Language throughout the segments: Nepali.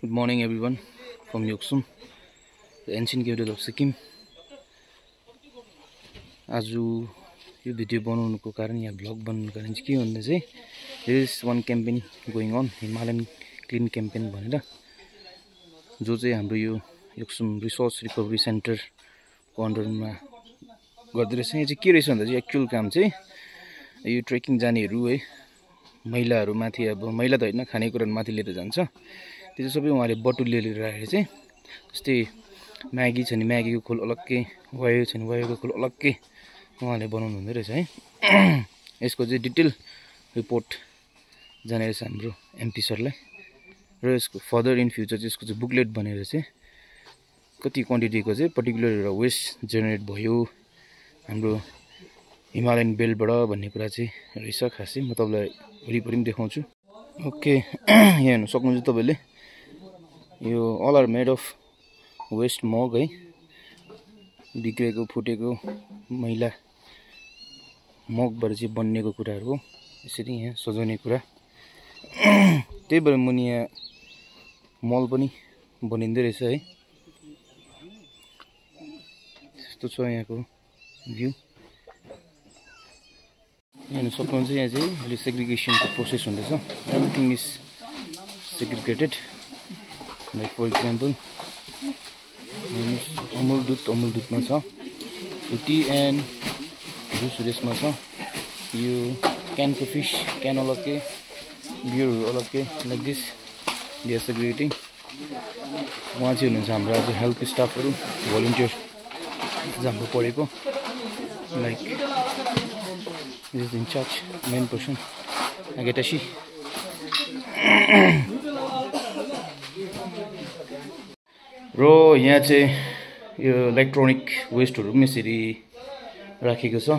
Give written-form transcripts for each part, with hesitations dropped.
Good morning everyone from Yoksum, the ancient capital of Sikkim. आज यो भिडियो बनाउनुको कारण या भ्लग बनाउनुको कारण चाहिँ के भन्दा चाहिँ there is one campaign going on, Himalayan Clean Campaign भनेर, जो चाहिँ हाम्रो यो योक्सुम रिसोर्स रिकभरी सेन्टर को अन्डरमा गर्दै रहेछ। यो चाहिँ के रहेछ भन्दा चाहिँ एक्चुअल काम चाहिँ यो ट्रेकिङ जानेहरू है, महिलाहरू माथि, अब महिला त हैन, खानेकुरा माथि लिएर जान्छ, त्यो चाहिँ सबै उहाँले बटुली लिएर राखेर चाहिँ, जस्तै म्यागी छ नि म्यागीको खोल अलग्गै, वायो छ नि वायोको खोल अलग्गै उहाँले बनाउनु हुँदै रहेछ है। यसको चाहिँ डिटेल रिपोर्ट जाने रहेछ हाम्रो एमपी सरलाई, र यसको फर्दर इन फ्युचर चाहिँ यसको चाहिँ बुकलेट बनेर चाहिँ कति क्वान्टिटीको चाहिँ पर्टिकुलर एउटा वेस्ट जेनेरेट भयो हाम्रो हिमालयन बेल्टबाट भन्ने कुरा चाहिँ रहेछ। खासै म तपाईँलाई वरिपरि पनि देखाउँछु। ओके, यहाँ हेर्न सक्नुहुन्छ तपाईँले, यो all are made of waste mug है, बिग्रेको फुटेको मैला मगबाट चाहिँ बनिएको कुराहरू हो। यसरी यहाँ सजाउने कुरा, त्यही भएर मुनि यहाँ मल पनि बनिँदै रहेछ है। त्यस्तो छ यहाँको भ्यू, हेर्न सक्नुहुन्छ। यहाँ चाहिँ अहिले सेग्रिगेसनको प्रोसेस हुँदैछ, everything is segregated. Like for example Amul दुधमा छ, फ्रुटी एन्ड जुस रेसमा छ, यो क्यानको फिस क्यान अलग्गै, बियरहरू अलग्गै, लाइक दिस दे आर सेग्रिगेटिङ। उहाँ चाहिँ हुनुहुन्छ हाम्रो आज हेल्थ स्टाफहरू, भोलिन्टियर हाम्रो पढेको, like this is in charge main person आगेटासी। र यहाँ चाहिँ यो इलेक्ट्रोनिक वेस्टहरू पनि यसरी राखेको छ।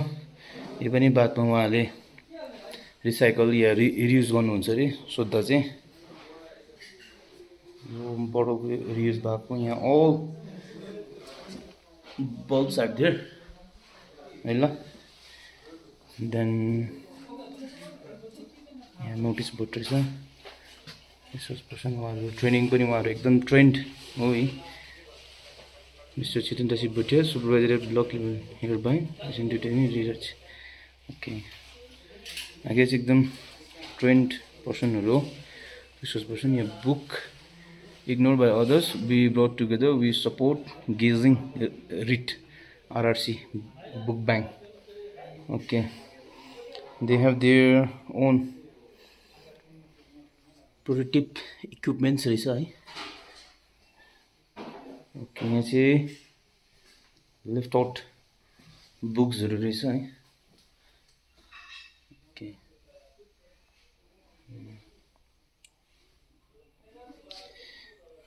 यो पनि बादमा उहाँले रिसाइकल या रियुज गर्नुहुन्छ अरे, सोद्धा चाहिँ यो बडोको रियुज भएको। यहाँ अल बल्ब्स आर देयर है ल। देन यहाँ नोटिस बोर्ड रहेछ, रिसर्च पर्सन उहाँहरू, ट्रेनिङ पनि उहाँहरू एकदम ट्रेन्ड हो है। Mister Chetan Dasi Bhutia, supervisor at block level here by research. Okay, आगे चाहिँ एकदम ट्रेन्ड पर्सनहरू हो, रिसर्च पर्सन। यहाँ book ignored by others, we brought together, we support gazing RIT, RRC book bank. Okay, they have their own prototype equipments रहेछ है। ओके, यहाँ चाहिँ लेफ्ट आउट बुक्सहरू रहेछ है। ओके,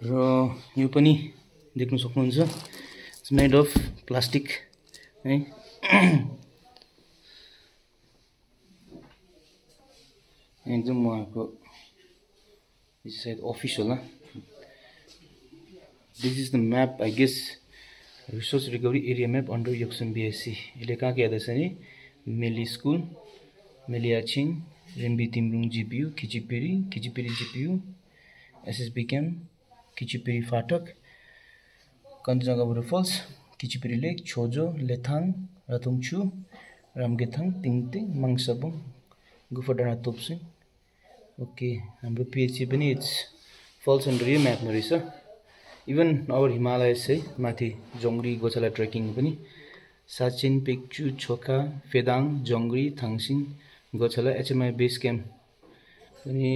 र यो पनि देख्न सक्नुहुन्छ, इट्स मेड अफ प्लास्टिक है। एकदम उहाँको सायद अफिस होला। This is the map I guess, resource recovery area map under Yuksom BSC. यसले कहाँ के हेर्दैछ नि, Melli school, Meliachhing, Rembi Timrung GPU, Khecheoperi GPU, SSB camp, Khecheoperi फाटक, कञ्चनजङ्घा वाटरफल्स, किचिपेरी लेक, छोजो, लेथाङ, राथुङछु, रामगेथाङ, तिङतिङ, माङसाबुङ, गुफा डाँडा तोप्सिङ। ओके, हाम्रो पिएचसी पनि इट्स फल्स अन्डर यो म्यापमा रहेछ। इभन आवर हिमालयस है, माथि जङ्ग्री गोछाला ट्रेकिङ पनि, साचिन, पेक्चु, छोका, फेदाङ, जङ्ग्री, थाङसिङ, गोछाला एचएमआई बेस क्याम्प पनि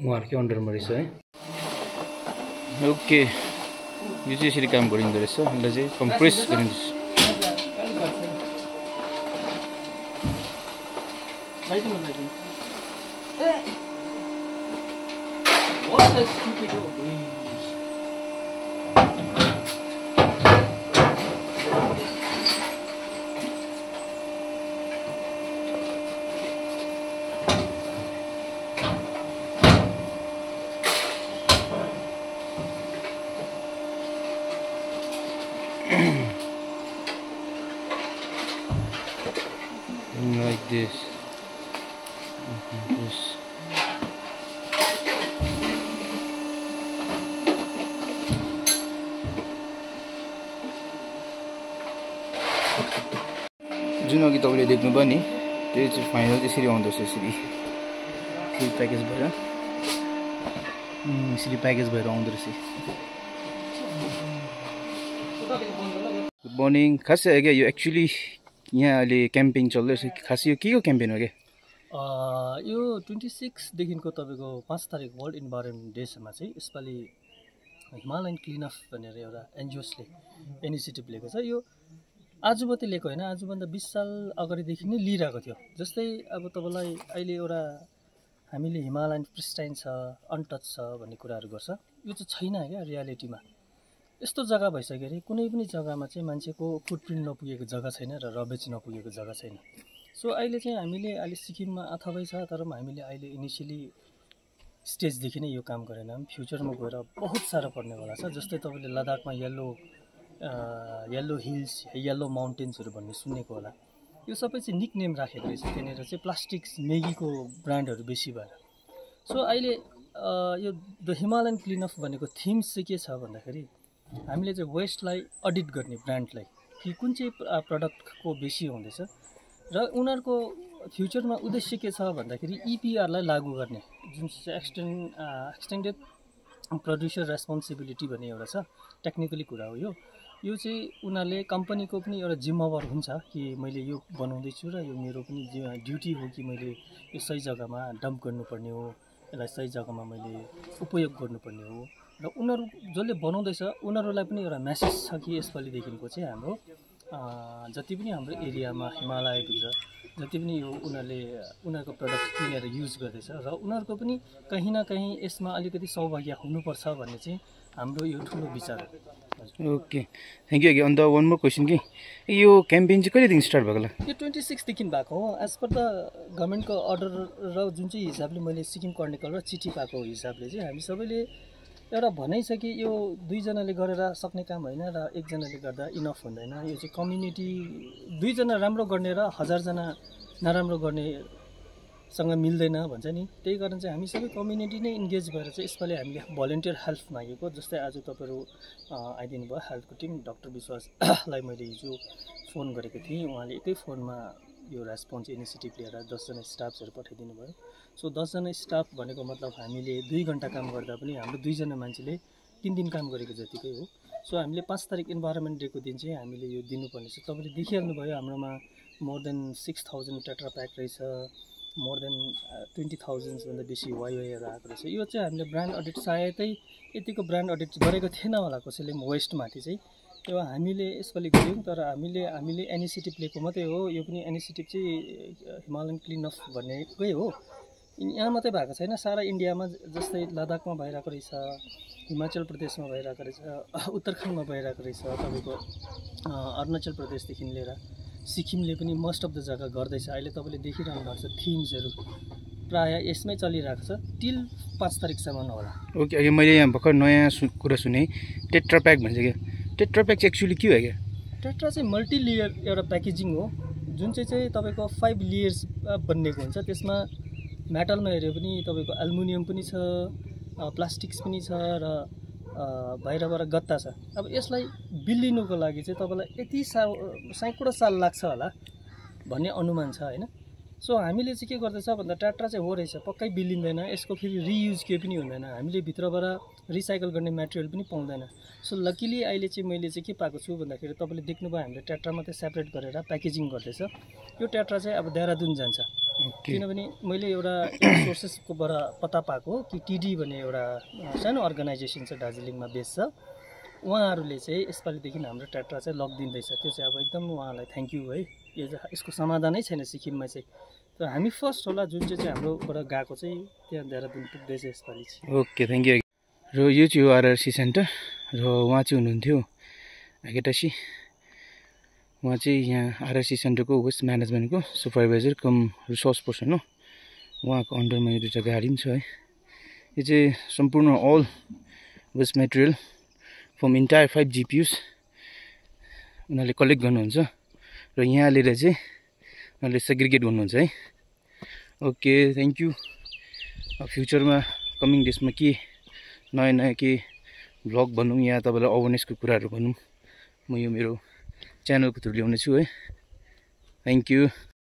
उहाँहरूकै अन्डरमा रहेछ है। ओके, यो चाहिँ यसरी काम गरिँदो रहेछ, यसलाई चाहिँ कम्प्रेस गरिन्छ। Like this. This. जुन अघि तपाईँले देख्नुभयो नि त्यो चाहिँ फाइनल यसरी आउँदो रहेछ यसरी प्याकेज भएर यसरी प्याकेज भएर आउँदो रहेछ गुड मर्निङ खास क्या यो एक्चुअली यहाँ अहिले क्याम्पेन चल्दैछ खास यो के को क्याम्पेन हो क्या यो 26 देखिको तपाईँको 5 तारिक वर्ल्ड इन्भाइरोमेन्ट डेसमा चाहिँ यसपालि हिमालयन क्लिनअप भनेर एउटा एनजिओसले इनिसिएटिभ लिएको छ। यो आज मात्रै लिएको होइन, आजभन्दा 20 साल अगाडिदेखि नै लिइरहेको थियो। जस्तै अब तपाईँलाई अहिले एउटा हामीले हिमालयन प्रिस्टाइन छ, अनटच छ भन्ने कुराहरू गर्छ, यो चाहिँ छैन क्या रियालिटीमा। यस्तो जग्गा भइसक्यो अरे कुनै पनि जग्गामा चाहिँ मान्छेको फुटप्रिन्ट नपुगेको जग्गा छैन र रबेज नपुगेको जग्गा छैन। सो अहिले चाहिँ हामीले अहिले सिक्किममा अथवै छ, तर हामीले अहिले इनिसियली स्टेजदेखि नै यो काम गरेन, फ्युचरमा गएर बहुत साह्रो पर्नेवाला छ। जस्तै तपाईँले लद्दाखमा येल्लो हिल्स, येल्लो माउन्टेन्सहरू भन्ने सुनेको होला। यो सबै चाहिँ निक नेम राखेको रहेछ, त्यहाँनिर चाहिँ प्लास्टिक मेगीको ब्रान्डहरू बेसी भएर। सो अहिले यो द हिमालयन क्लिनअप भनेको थिम्स चाहिँ के छ भन्दाखेरि हामीले चाहिँ वेस्टलाई अडिट गर्ने, ब्रान्डलाई कि कुन चाहिँ प्रडक्टको बेसी हुँदैछ र उनीहरूको फ्युचरमा उद्देश्य के छ भन्दाखेरि इपिआरलाई लागू गर्ने, जुन चाहिँ एक्सटेन्डेड प्रड्युसर रेस्पोन्सिबिलिटी भन्ने एउटा छ। टेक्निकली कुरा हो यो चाहिँ उनीहरूले कम्पनीको पनि एउटा जिम्मेवार हुन्छ कि मैले यो बनाउँदैछु र यो मेरो पनि ड्युटी हो कि मैले यो सही जग्गामा डम्प गर्नुपर्ने हो, यसलाई सही जग्गामा मैले उपयोग गर्नुपर्ने हो। र उनीहरू जसले बनाउँदैछ उनीहरूलाई पनि एउटा मेसेज छ कि यसपालिदेखिको चाहिँ हाम्रो जति पनि हाम्रो एरियामा हिमालयभित्र जति पनि यो उनीहरूको प्रडक्ट किनेर युज गर्दैछ र उनीहरूको पनि कहीँ न कहीँ यसमा अलिकति सौभाग्य हुनुपर्छ भन्ने चाहिँ हाम्रो यो ठुलो विचार हो। Okay, thank you. अन्त वान मोर क्वेसन कि यो क्याम्पेन चाहिँ कहिलेदेखि स्टार्ट भएको होला? यो 26 देखि भएको हो, एज पर द गभर्मेन्टको अर्डर र जुन चाहिँ हिसाबले मैले सिक्किम कर्निकल र चिठी पाएको हिसाबले चाहिँ हामी सबैले एउटा भनाइ छ कि यो 2 जनाले गरेर सक्ने काम होइन र 1 जनाले गर्दा इनफ हुँदैन। यो चाहिँ कम्युनिटी 2 जना राम्रो गर्ने र 1000 जना नराम्रो गर्नेसँग मिल्दैन भन्छ नि। त्यही कारण चाहिँ हामी सबै कम्युनिटी नै इन्गेज भएर चाहिँ यसपालि हामीले भलिन्टियर हेल्प मागेको। जस्तै आज तपाईँहरू आइदिनु भयो हेल्पको टिम, डाक्टर विश्वासलाई मैले हिजो फोन गरेको थिएँ, उहाँले एकै फोनमा यो रेस्पोन्स इनिसिएटिभ लिएर 10 जना स्टाफ्सहरू पठाइदिनु भयो। सो 10 जना स्टाफ भनेको मतलब हामीले 2 घन्टा काम गर्दा पनि हाम्रो 2 जना मान्छेले 3 दिन काम गरेको जतिकै हो। सो हामीले 5 तारिक इन्भाइरोमेन्ट डेको दिन चाहिँ हामीले यो दिनुपर्ने छ। तपाईँले देखिहाल्नु भयो हाम्रोमा मोर देन 6000 टेट्रा प्याक रहेछ, मोर देन 20,000 भन्दा बेसी वाइवाईहरू आएको रहेछ। यो चाहिँ हामीले ब्रान्ड अडिट सायदै यतिको ब्रान्ड अडिट गरेको थिएन होला कसैले वेस्टमाथि चाहिँ। यो हामीले यसपालि गऱ्यौँ, तर हामीले इनिसिएटिभ लिएको मात्रै हो। यो पनि इनिसिएटिभ चाहिँ हिमालयन क्लिनअप भन्नेकै हो। यहाँ मात्रै भएको छैन, सारा इन्डियामा जस्तै लद्दाखमा भइरहेको रहेछ, हिमाचल प्रदेशमा भइरहेको रहेछ, उत्तराखण्डमा भइरहेको रहेछ, तपाईँको अरुणाचल प्रदेशदेखि लिएर सिक्किमले पनि मोस्ट अफ द जग्गा गर्दैछ। अहिले तपाईँले देखिरहनु भएको छ थिम्सहरू प्रायः यसमै चलिरहेको छ टिल 5 तारिकसम्म होला। ओके, अहिले मैले यहाँ भर्खर नयाँ कुरा सुने टेट्रा प्याक भन्छ क्या। टेट्रा प्याक चाहिँ एक्चुअली के हो क्या? टेट्रा चाहिँ मल्टी लेयर एउटा प्याकेजिङ हो, जुन चाहिँ तपाईँको 5 लेयर्स बनिएको हुन्छ। त्यसमा मेटलमा हेऱ्यो पनि तपाईँको एल्युमिनियम पनि छ, प्लास्टिक्स पनि छ र बाहिरबाट गत्ता छ। अब यसलाई बिल्लिनुको लागि चाहिँ तपाईँलाई यति सैकडौँ साल लाग्छ होला भन्ने अनुमान छ होइन। सो हामीले चाहिँ के गर्दैछ भन्दा टेट्रा चाहिँ हो रहेछ पक्कै बिल्लिँदैन, यसको फेरि रियुज केही पनि हुँदैन, हामीले भित्रबाट रिसाइकल गर्ने मेटेरियल पनि पाउँदैन। सो लकिली अहिले चाहिँ मैले चाहिँ के पाएको छु भन्दाखेरि तपाईँले देख्नुभयो हामीले टेट्रा मात्रै सेपरेट गरेर प्याकेजिङ गर्दैछ। यो टेट्रा चाहिँ अब देहरादुन जान्छ, किनभने मैले एउटा सोर्सेसकोबाट पत्ता पाएको कि टिडी भन्ने एउटा सानो अर्गनाइजेसन छ दार्जिलिङमा बेस छ, उहाँहरूले चाहिँ यसपालिदेखि हाम्रो टेट्रा चाहिँ लगिदिँदैछ। त्यो चाहिँ अब एकदम उहाँलाई थ्याङ्क यू है। यो चाहिँ यसको समाधानै छैन सिक्किममा चाहिँ, तर हामी फर्स्ट होला जुन चाहिँ हाम्रोबाट गएको चाहिँ त्यहाँ देहरादुन पुग्दैछ यसपालि चाहिँ। Okay, thank you. र यो चाहिँ हो आरआरसी सेन्टर र उहाँ चाहिँ हुनुहुन्थ्यो आगेटासी, उहाँ चाहिँ यहाँ आरआरसी सेन्टरको वेस्ट म्यानेजमेन्टको सुपरभाइजर कम रिसोर्स पर्सन हो। उहाँको अन्डरमा यो 2टा गाडी पनि छ है। यो चाहिँ सम्पूर्ण all waste material from entire 5 GPUs उनीहरूले कलेक्ट गर्नुहुन्छ र यहाँ लिएर चाहिँ उनीहरूले सेग्रिगेट गर्नुहुन्छ है। Okay, thank you. फ्युचरमा कमिङ डेजमा के नयाँ के भ्लग भनौँ या तपाईँलाई अवेरनेसको कुराहरू भनौँ, म यो मेरो च्यानलको थ्रु ल्याउने छु है। Thank you.